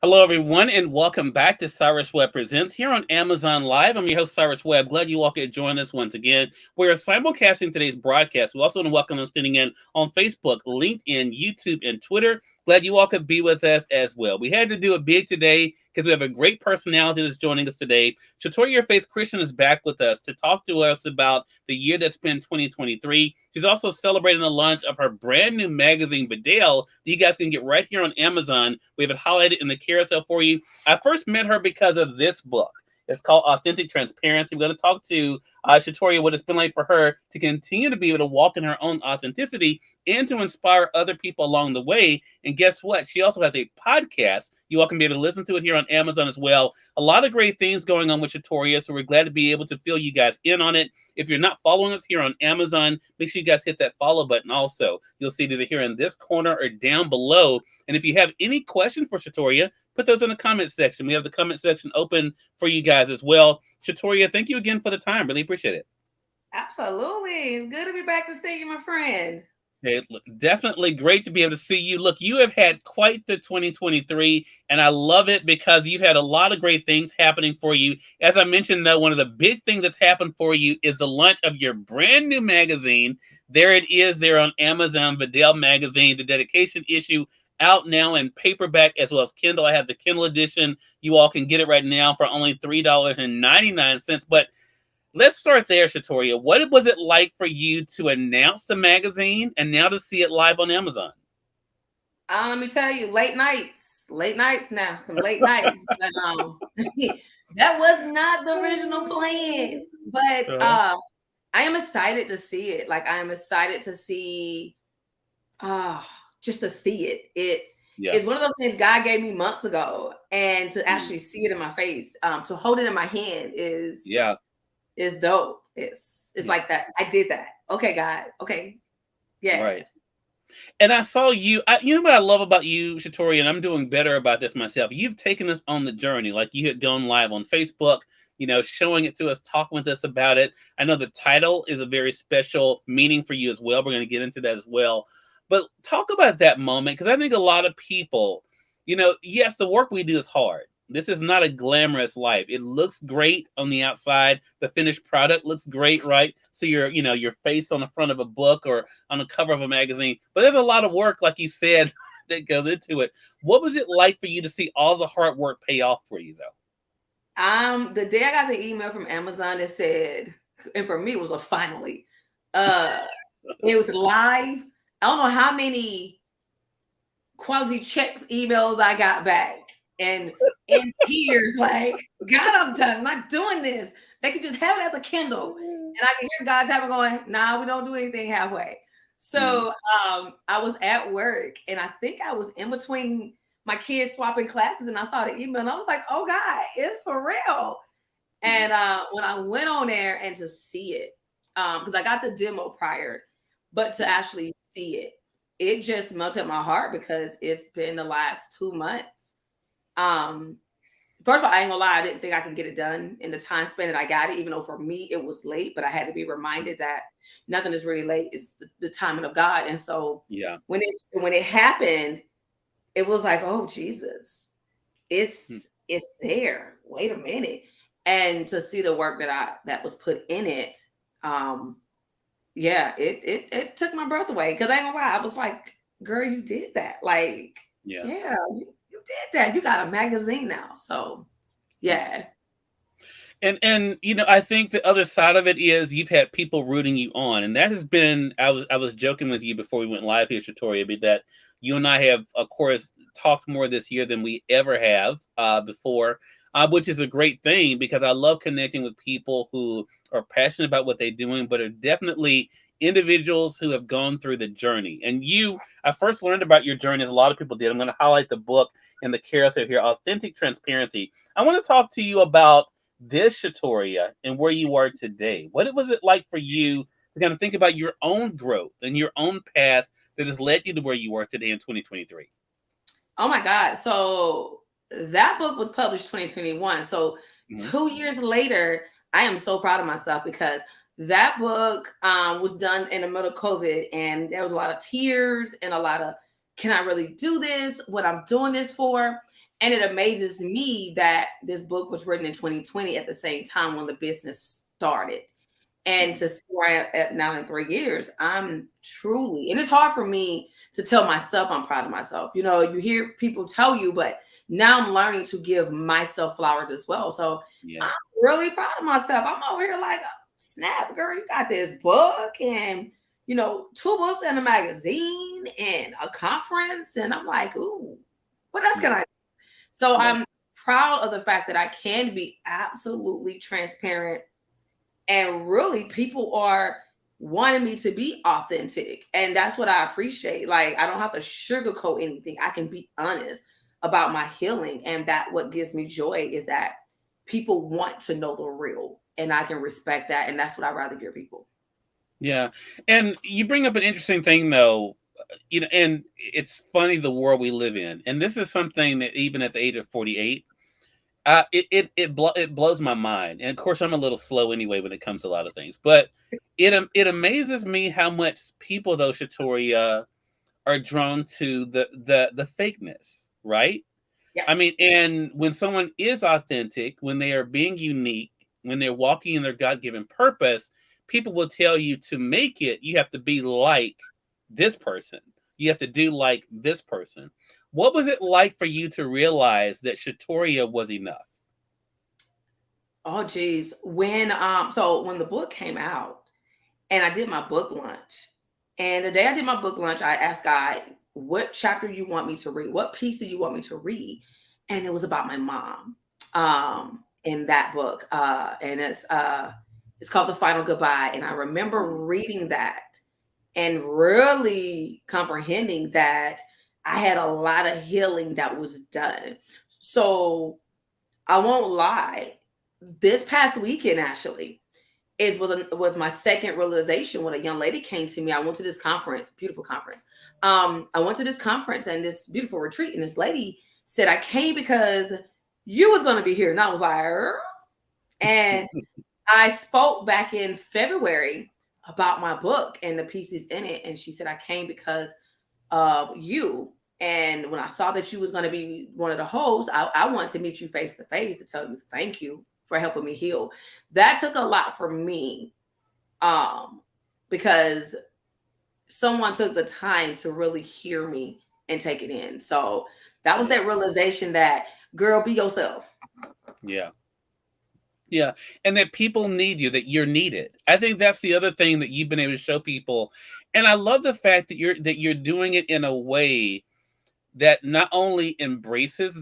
Hello, everyone, and welcome back to Cyrus Webb Presents here on Amazon Live. I'm your host, Cyrus Webb. Glad you all could join us once again. We are simulcasting today's broadcast. We also want to welcome those tuning in on Facebook, LinkedIn, YouTube, and Twitter. Glad you all could be with us as well. We had to do it big today because we have a great personality that's joining us today. Shatoria Christian is back with us to talk to us about the year that's been 2023. She's also celebrating the launch of her brand new magazine, Vidal, that you guys can get right here on Amazon. We have it highlighted in the carousel for you. I first met her because of this book. It's called Authentic Transparency. We're going to talk to Shatoria what it's been like for her to continue to be able to walk in her own authenticity and to inspire other people along the way. And guess what? She also has a podcast. You all can be able to listen to it here on Amazon as well. A lot of great things going on with Shatoria, so we're glad to be able to fill you guys in on it. If you're not following us here on Amazon, make sure you guys hit that follow button also. You'll see it either here in this corner or down below. And if you have any questions for Shatoria, put those in the comment section. We have the comment section open for you guys as well. Shatoria, thank you again for the time. Really appreciate it. Absolutely. It's good to be back to see you, my friend. Hey, look, definitely great to be able to see you. Look, you have had quite the 2023, and I love it because you've had a lot of great things happening for you. As I mentioned, though, one of the big things that's happened for you is the launch of your brand new magazine. There it is there on Amazon, Vidal Magazine, the dedication issue out now in paperback as well as Kindle. I have the Kindle edition. You all can get it right now for only $3.99. But let's start there, Shatoria. What was it like for you to announce the magazine and now to see it live on Amazon? Let me tell you, late nights now, some late nights. But, that was not the original plan, but Uh-huh. I am excited to see it. Like I am excited to see, uh, just to see it. Yeah. It's one of those things God gave me months ago, and to Mm. actually see it in my face, to hold it in my hand Yeah. is dope. It's Yeah. like that. I did that. Okay, God. Okay, yeah. Right. And I saw you. You know what I love about you, Shatoria, and I'm doing better about this myself. You've taken us on the journey, like you had gone live on Facebook, showing it to us, talking with us about it. I know the title is a very special meaning for you as well. We're going to get into that as well. But talk about that moment because I think a lot of people, yes, the work we do is hard. This is not a glamorous life. It looks great on the outside. The finished product looks great, right? So your face on the front of a book or on the cover of a magazine. But there's a lot of work, like you said, that goes into it. What was it like for you to see all the hard work pay off for you, though? The day I got the email from Amazon that said, and for me it was a finally. Uh, it was live. I don't know how many quality checks emails I got back, and in tears, like, God, I'm done. I'm not doing this. They could just have it as a Kindle, and I can hear God's having going, "Nah, we don't do anything halfway." Mm, So, I was at work, and I think I was in between my kids swapping classes, and I saw the email, and I was like, "Oh God, it's for real." mhm, And when I went on there and to see it, because I got the demo prior, but to mm, actually see it, it just melted my heart because it's been the last 2 months. Um, First of all, I ain't gonna lie, I didn't think I could get it done in the time span that I got it, even though for me it was late, but I had to be reminded that nothing is really late. It's the timing of God. And so yeah. when it happened, it was like, oh Jesus, Mm. it's there. Wait a minute. And to see the work that was put in it, um, yeah, it took my breath away. Cause I ain't gonna lie, I was like, girl, you did that. Like, Yeah. yeah, you did that. You got a magazine now. So Mm. yeah. And I think the other side of it is you've had people rooting you on, and that has been. I was joking with you before we went live here, Shatoria, but that you and I have, of course, talked more this year than we ever have before, which is a great thing because I love connecting with people who are passionate about what they're doing, but are definitely individuals who have gone through the journey. And I first learned about your journey as a lot of people did. I'm going to highlight the book in the carousel here, Authentic Transparency. I want to talk to you about this Shatoria and where you are today. What was it like for you to kind of think about your own growth and your own path that has led you to where you are today in 2023? Oh my God. So that book was published 2021. So Hmm. 2 years later, I am so proud of myself because that book was done in the middle of COVID, and there was a lot of tears and a lot of, can I really do this? What I'm doing this for? And it amazes me that this book was written in 2020 at the same time when the business started. And to see where I am at now in 3 years, I'm truly, and it's hard for me to tell myself I'm proud of myself. You know, you hear people tell you, but now I'm learning to give myself flowers as well. So Yeah. I'm really proud of myself. I'm over here like, snap, girl, you got this book and, you know, 2 books and a magazine and a conference. And I'm like, ooh, what else can I do? So Right. I'm proud of the fact that I can be absolutely transparent, and really people are wanting me to be authentic, and that's what I appreciate. Like, I don't have to sugarcoat anything. I can be honest about my healing, and that what gives me joy is that people want to know the real, and I can respect that, and that's what I'd rather give people. Yeah. And you bring up an interesting thing though, and it's funny the world we live in. And this is something that even at the age of 48, it blows my mind. And of course, I'm a little slow anyway when it comes to a lot of things. But it amazes me how much people though, Shatoria, are drawn to the fakeness, right? Yeah. I mean, and when someone is authentic, when they are being unique, when they're walking in their God given purpose, people will tell you to make it, you have to be like this person. You have to do like this person. What was it like for you to realize that Shatoria was enough? Oh geez. When the book came out and I did my book lunch, and the day I did my book lunch, I asked God, what chapter you want me to read? What piece do you want me to read? And it was about my mom in that book. And it's called The Final Goodbye. And I remember reading that and really comprehending that I had a lot of healing that was done. So I won't lie. This past weekend, actually, was my second realization when a young lady came to me. I went to this conference, beautiful conference. I went to this conference and this beautiful retreat, and this lady said, "I came because you was going to be here," and I was like, "Er?" And I spoke back in February about my book and the pieces in it, and she said, "I came because of you. And when I saw that you was going to be one of the hosts, I wanted to meet you face to face to tell you thank you for helping me heal." That took a lot for me, because someone took the time to really hear me and take it in. So that was that realization that, girl, be yourself. Yeah. Yeah. And that people need you, that you're needed. I think that's the other thing that you've been able to show people. And I love the fact that you're doing it in a way that not only embraces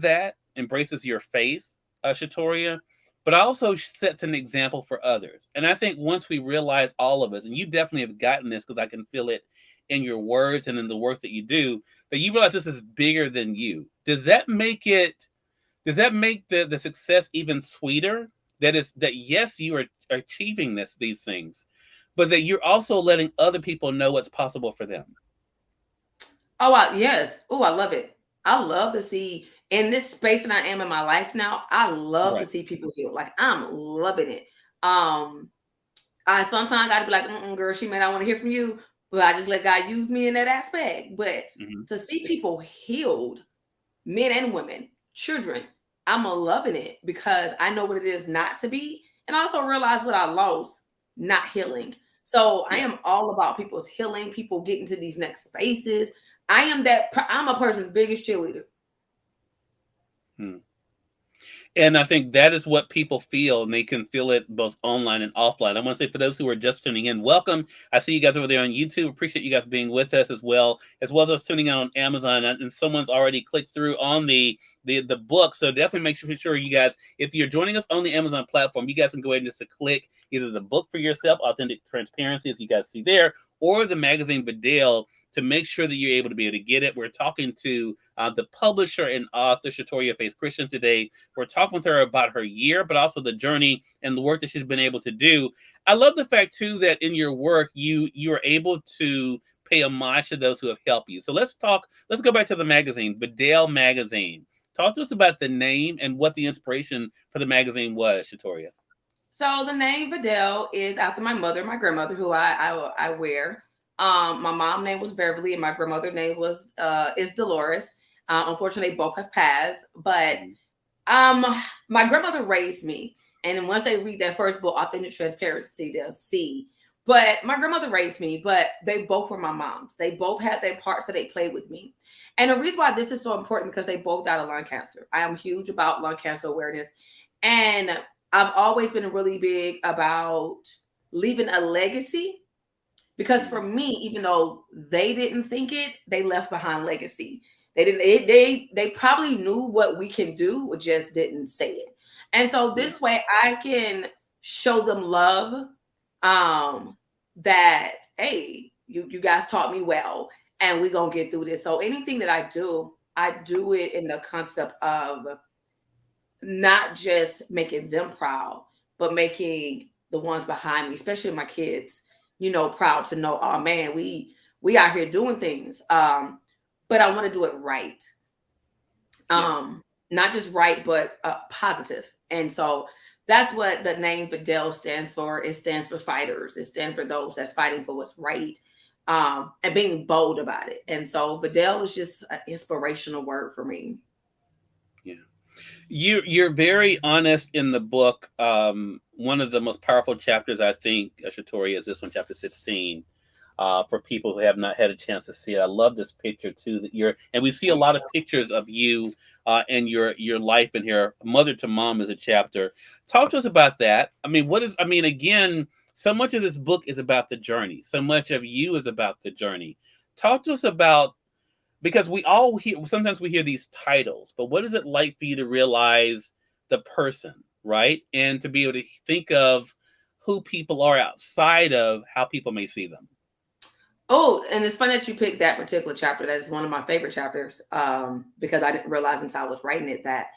your faith, Shatoria, but also sets an example for others. And I think once we realize, all of us, and you definitely have gotten this because I can feel it in your words and in the work that you do, that you realize this is bigger than you. Does that make the success even sweeter? That is that yes, you are achieving these things, but that you're also letting other people know what's possible for them. Yes. Oh, I love it. I love to see in this space that I am in my life now. I love to Right. see people heal. Like, I'm loving it. Um, I sometimes got to be like, girl, she may not want to hear from you, but I just let God use me in that aspect. But Hmm. to see people healed, men and women, children, I'm loving it because I know what it is not to be, and I also realize what I lost not healing. So I Yeah. am all about people's healing, people getting to these next spaces. I'm a person's biggest cheerleader. Hmm. And I think that is what people feel, and they can feel it both online and offline. I want to say for those who are just tuning in, welcome. I see you guys over there on YouTube. Appreciate you guys being with us as well as us tuning in on Amazon. And someone's already clicked through on the book. So definitely make sure you guys, if you're joining us on the Amazon platform, you guys can go ahead and just click either the book for yourself, Authentic Transparency, as you guys see there, or the magazine Vidal to make sure that you're able to get it. We're talking to the publisher and author Shatoria Christian today. We're talking with her about her year, but also the journey and the work that she's been able to do. I love the fact too that in your work you are able to pay homage to those who have helped you. So let's talk. Let's go back to the magazine, Vidal magazine. Talk to us about the name and what the inspiration for the magazine was, Shatoria. So the name Vidal is after my mother, my grandmother, who I wear. My mom name was Beverly, and my grandmother name was is Dolores. Unfortunately, both have passed, but my grandmother raised me. And once they read that first book, Authentic Transparency, they'll see. But my grandmother raised me, but they both were my moms. They both had their parts that they played with me. And the reason why this is so important because they both died of lung cancer. I am huge about lung cancer awareness. And I've always been really big about leaving a legacy. Because for me, even though they didn't think it, they left behind legacy. They didn't. They probably knew what we can do, but just didn't say it. And so this way, I can show them love. That hey, you guys taught me well, and we're gonna get through this. So anything that I do it in the concept of not just making them proud, but making the ones behind me, especially my kids, proud to know, oh man, we out here doing things. But I want to do it right. Not just right, but positive. And so that's what the name Vidal stands for. It stands for fighters. It stands for those that's fighting for what's right, and being bold about it. And so Vidal is just an inspirational word for me. Yeah. You're very honest in the book. One of the most powerful chapters, I think, Shatoria, is this one, chapter 16. For people who have not had a chance to see it, I love this picture too. And we see a lot of pictures of you and your life in here. Mother to Mom is a chapter. Talk to us about that. Again, so much of this book is about the journey. So much of you is about the journey. Talk to us about, because sometimes we hear these titles, but what is it like for you to realize the person, right? And to be able to think of who people are outside of how people may see them. Oh, and it's funny that you picked that particular chapter. That is one of my favorite chapters, because I didn't realize until I was writing it that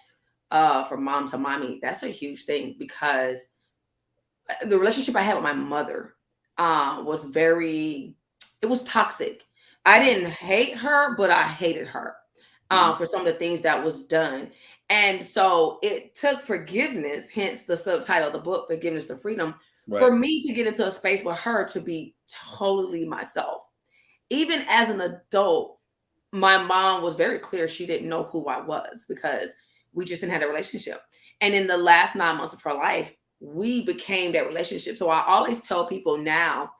from mom to mommy, that's a huge thing, because the relationship I had with my mother was it was toxic. I didn't hate her, but I hated her for some of the things that was done. And so it took forgiveness, hence the subtitle of the book, Forgiveness to Freedom, for me to get into a space with her to be totally myself. Even as an adult, my mom was very clear she didn't know who I was because we just didn't have a relationship. And in the last 9 months of her life, we became that relationship. So I always tell people now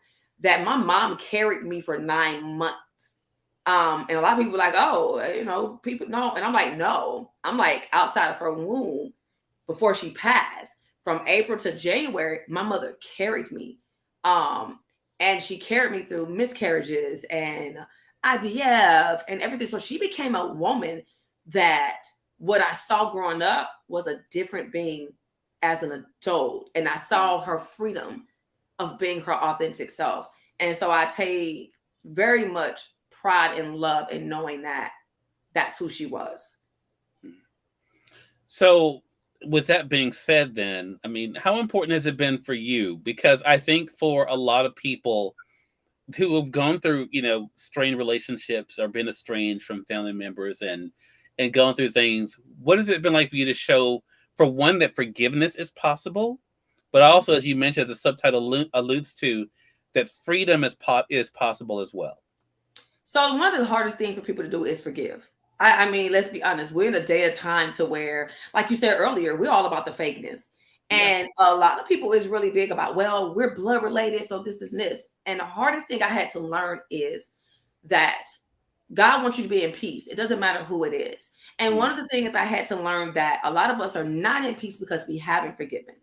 that my mom carried me for 9 months. And a lot of people are like, oh, people know. And I'm like, no, I'm like outside of her womb before she passed. From April to January, my mother carried me. And she carried me through miscarriages and IVF and everything. So she became a woman that what I saw growing up was a different being as an adult. And I saw her freedom of being her authentic self. And so I take very much pride and love in knowing that that's who she was. So with that being said, then, how important has it been for you? Because I think for a lot of people who have gone through, strained relationships or been estranged from family members and gone through things, what has it been like for you to show, for one, that forgiveness is possible, but also, as you mentioned, as the subtitle alludes to, that freedom is possible as well? So one of the hardest things for people to do is forgive. Let's be honest. We're in a day of time to where, like you said earlier, we're all about the fakeness. And a lot of people is really big about, well, we're blood related, so this. And the hardest thing I had to learn is that God wants you to be in peace. It doesn't matter who it is. And one of the things I had to learn that a lot of us are not in peace because we haven't forgiven.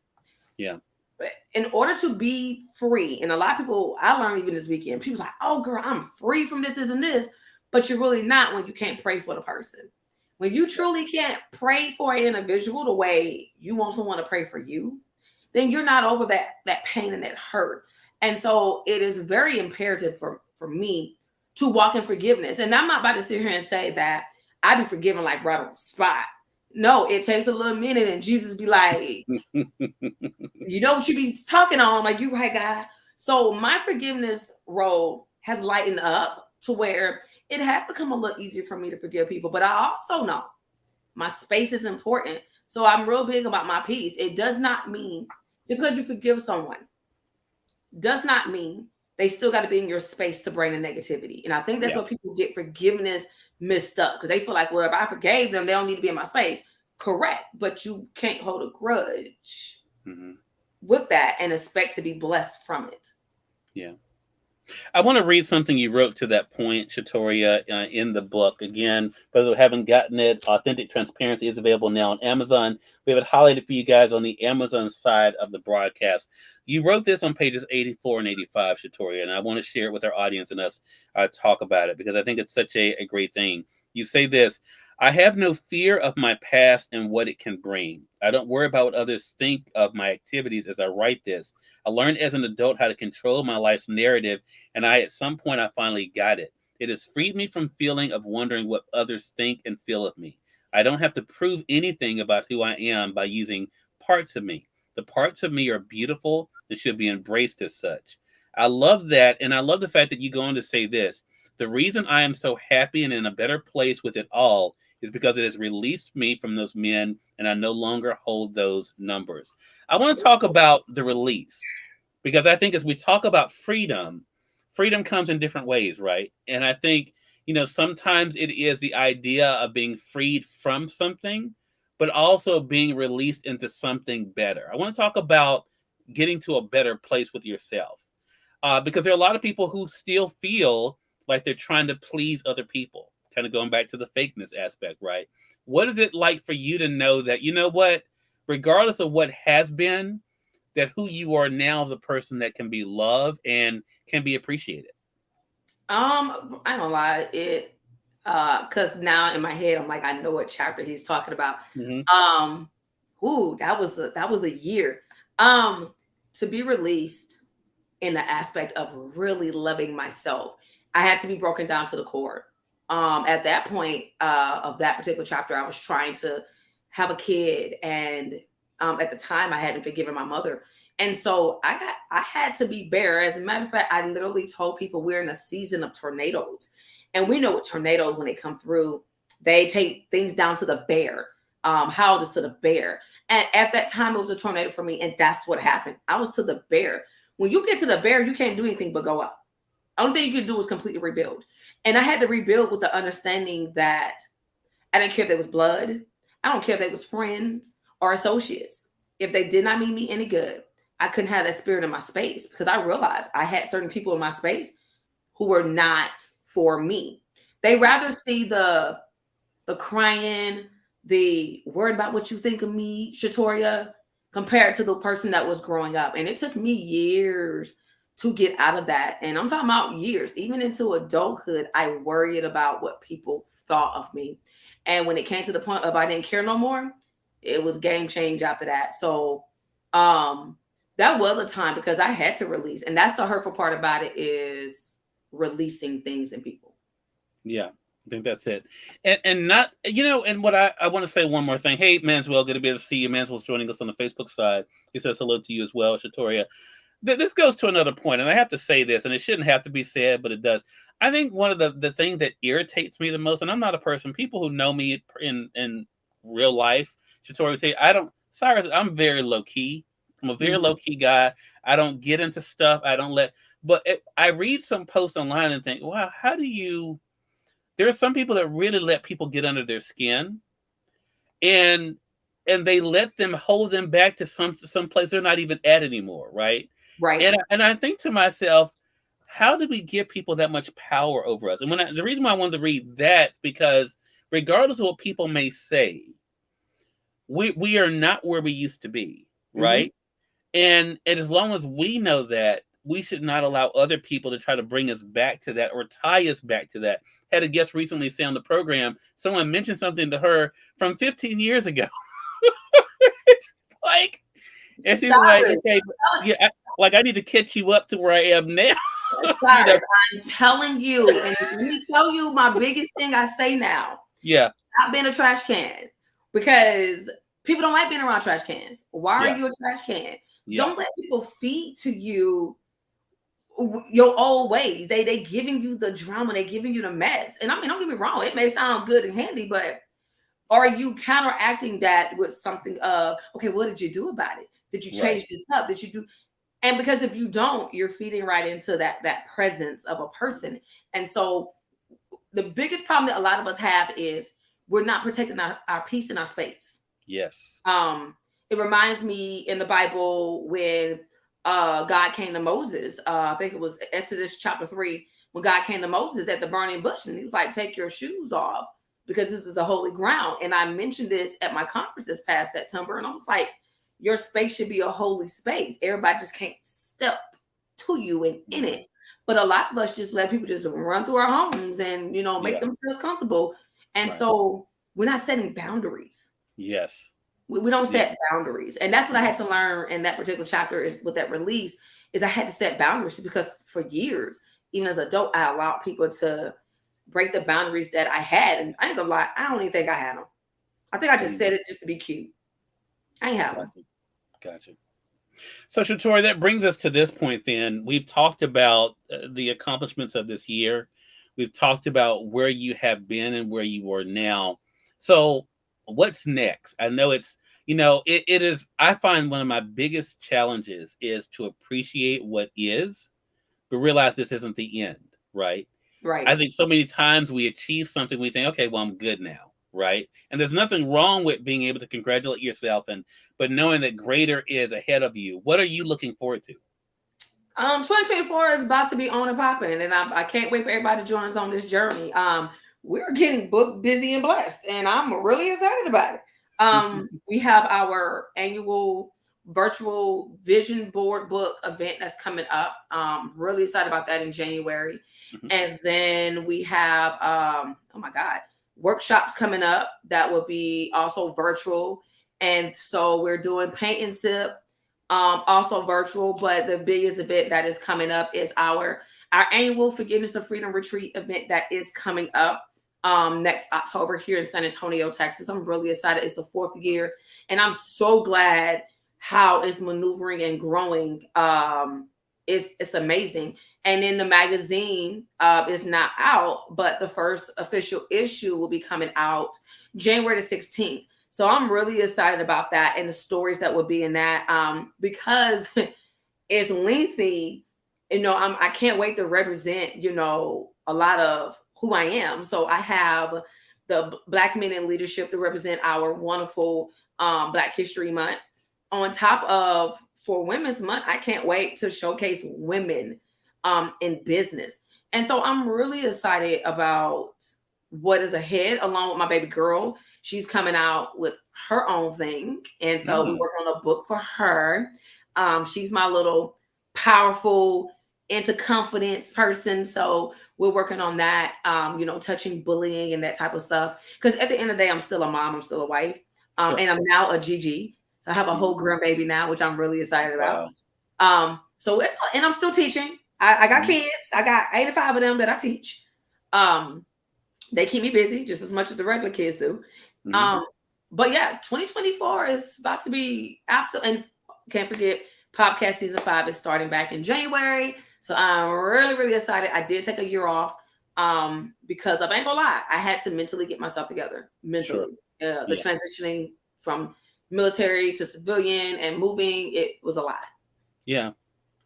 Yeah. But in order to be free, and a lot of people, I learned even this weekend, people like, oh girl, I'm free from this, and this. But you're really not when you can't pray for the person. When you truly can't pray for an individual the way you want someone to pray for you, then you're not over that pain and that hurt. And so it is very imperative for me to walk in forgiveness. And I'm not about to sit here and say that I be forgiven like right on the spot. No, it takes a little minute, and Jesus be like, you know what you be talking on, like, you right, God. So my forgiveness role has lightened up to where it has become a little easier for me to forgive people. But I also know my space is important. So I'm real big about my peace. It does not mean, just because you forgive someone, does not mean they still got to be in your space to bring the negativity. And I think that's what people get forgiveness messed up, because they feel like, well, if I forgave them, they don't need to be in my space. Correct. But you can't hold a grudge with that and expect to be blessed from it. Yeah. I want to read something you wrote to that point, Shatoria, in the book. Again, for those who haven't gotten it, Authentic Transparency is available now on Amazon. We have it highlighted for you guys on the Amazon side of the broadcast. You wrote this on pages 84 and 85, Shatoria, and I want to share it with our audience and us talk about it, because I think it's such a great thing. You say this: I have no fear of my past and what it can bring. I don't worry about what others think of my activities as I write this. I learned as an adult how to control my life's narrative, and at some point I finally got it. It has freed me from feeling of wondering what others think and feel of me. I don't have to prove anything about who I am by using parts of me. The parts of me are beautiful and should be embraced as such. I love that, and I love the fact that you go on to say this: the reason I am so happy and in a better place with it all is because it has released me from those men, and I no longer hold those numbers. I want to talk about the release, because I think as we talk about freedom, freedom comes in different ways, right? And I think, sometimes it is the idea of being freed from something, but also being released into something better. I want to talk about getting to a better place with yourself, because there are a lot of people who still feel like they're trying to please other people. Kind of going back to the fakeness aspect, right? What is it like for you to know that, what, regardless of what has been, that who you are now is a person that can be loved and can be appreciated? I don't lie, because now in my head I'm like, I know what chapter he's talking about. That was a year. To be released in the aspect of really loving myself, I had to be broken down to the core. At that point of that particular chapter, I was trying to have a kid, and at the time I hadn't forgiven my mother, and so I had to be bare. As a matter of fact, I literally told people we're in a season of tornadoes, and we know what tornadoes, when they come through, they take things down to the bare, houses to the bare. And at that time, it was a tornado for me, and that's what happened. I was to the bare. When you get to the bare, you can't do anything but go up. Only thing you can do is completely rebuild. And I had to rebuild with the understanding that I didn't care if they was blood. I don't care if they was friends or associates. If they did not mean me any good, I couldn't have that spirit in my space, because I realized I had certain people in my space who were not for me. They rather see the crying, the worried about what you think of me, Shatoria, compared to the person that was growing up. And it took me years to get out of that. And I'm talking about years, even into adulthood, I worried about what people thought of me. And when it came to the point of I didn't care no more, it was game change after that. So that was a time, because I had to release. And that's the hurtful part about it, is releasing things in people. Yeah, I think that's it. And not, and what I want to say one more thing. Hey, Manswell, good to be able to see you. Manswell's joining us on the Facebook side. He says hello to you as well, Shatoria. This goes to another point, and I have to say this, and it shouldn't have to be said, but it does. I think one of the things that irritates me the most, and I'm not a person, people who know me in real life, Shatoria would tell you, Cyrus, I'm very low key. I'm a very low key guy. I don't get into stuff. I read some posts online and think, wow, there are some people that really let people get under their skin, and they let them hold them back to some place they're not even at anymore, right? Right. And I think to myself, how do we give people that much power over us? And the reason why I wanted to read that is because regardless of what people may say, we are not where we used to be, right? And as long as we know that, we should not allow other people to try to bring us back to that or tie us back to that. Had a guest recently say on the program, someone mentioned something to her from 15 years ago. And she's like, okay, yeah, I need to catch you up to where I am now. I'm telling you, and let me tell you my biggest thing I say now. Yeah. I've been a trash can, because people don't like being around trash cans. Why are you a trash can? Yeah. Don't let people feed to you your old ways. They giving you the drama, they giving you the mess. And I mean, don't get me wrong, it may sound good and handy, but are you counteracting that with something of, okay, what did you do about it? Did you change this up? Did you do? And because if you don't, you're feeding right into that presence of a person. And so the biggest problem that a lot of us have is we're not protecting our peace and our space. Yes. It reminds me in the Bible when God came to Moses. I think it was Exodus chapter 3, when God came to Moses at the burning bush, and he was like, take your shoes off because this is a holy ground. And I mentioned this at my conference this past September, and I was like, your space should be a holy space. Everybody just can't step to you and in it. But a lot of us just let people just run through our homes and, make themselves comfortable. And so we're not setting boundaries. Yes. We don't set boundaries. And that's what I had to learn in that particular chapter is with that release is I had to set boundaries because for years, even as an adult, I allowed people to break the boundaries that I had. And I ain't gonna lie, I don't even think I had them. I think I just said it just to be cute. I ain't have them. Gotcha. So, Shatoria, that brings us to this point then. We've talked about the accomplishments of this year. We've talked about where you have been and where you are now. So, what's next? I know it's, it is, I find one of my biggest challenges is to appreciate what is, but realize this isn't the end, right? Right. I think so many times we achieve something, we think, okay, well, I'm good now, right? And there's nothing wrong with being able to congratulate yourself, but knowing that greater is ahead of you. What are you looking forward to? 2024 is about to be on and popping, and I can't wait for everybody to join us on this journey. We're getting booked, busy, and blessed, and I'm really excited about it. We have our annual virtual vision board book event that's coming up. Really excited about that in January. And then we have, workshops coming up that will be also virtual. And so we're doing paint and sip, also virtual, but the biggest event that is coming up is our annual Forgiveness of Freedom Retreat event that is coming up next October here in San Antonio, Texas. I'm really excited. It's the 4th year, and I'm so glad how it's maneuvering and growing. It's amazing. And then the magazine is not out, but the first official issue will be coming out January the 16th. So I'm really excited about that and the stories that will be in that because it's lengthy. I can't wait to represent, a lot of who I am. So I have the Black men in leadership to represent our wonderful Black History Month. On top of for Women's Month, I can't wait to showcase women in business. And so I'm really excited about what is ahead along with my baby girl. She's coming out with her own thing. And so we're working on a book for her. She's my little powerful, into confidence person. So we're working on that, touching bullying and that type of stuff. Because at the end of the day, I'm still a mom, I'm still a wife. And I'm now a GG. So I have a whole grandbaby now, which I'm really excited about. So and I'm still teaching. I got kids. I got 85 of them that I teach. They keep me busy just as much as the regular kids do. But yeah, 2024 is about to be absolute. And can't forget, podcast season 5 is starting back in January. So I'm really, really excited. I did take a year off because I ain't gonna lie, I had to mentally get myself together. Mentally, the transitioning from military to civilian and moving, it was a lot. Yeah.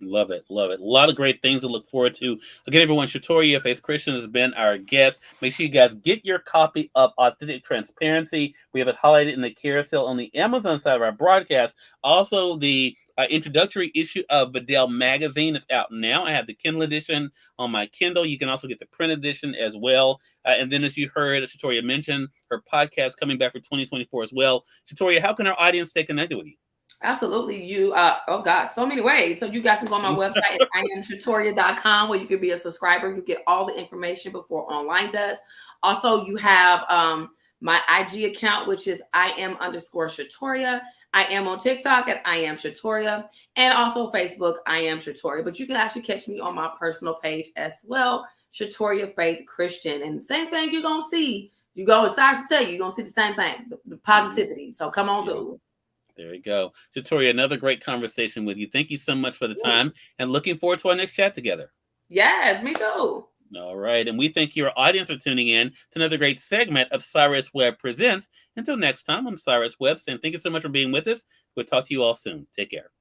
Love it. Love it. A lot of great things to look forward to. Again, everyone, Shatoria Christian has been our guest. Make sure you guys get your copy of Authentic Transparency. We have it highlighted in the carousel on the Amazon side of our broadcast. Also, the introductory issue of Vidal magazine is out now. I have the Kindle edition on my Kindle. You can also get the print edition as well. And then, as you heard Shatoria mention, her podcast coming back for 2024 as well. Shatoria, how can our audience stay connected with you? Absolutely. So many ways. So you guys can go on my website at iamshatoria.com where you can be a subscriber. You get all the information before online does. Also, you have my IG account, which is IAM_Shatoria. I am on TikTok at IAmShatoria, and also Facebook, IAmShatoria. But you can actually catch me on my personal page as well, Shatoria Faith Christian. And the same thing you're going to see. You go inside to tell you, you're going to see the same thing, the positivity. So come on through. There you go. Shatoria, another great conversation with you. Thank you so much for the time and looking forward to our next chat together. Yes, me too. All right. And we thank your audience for tuning in to another great segment of Cyrus Webb Presents. Until next time, I'm Cyrus Webb saying thank you so much for being with us. We'll talk to you all soon. Take care.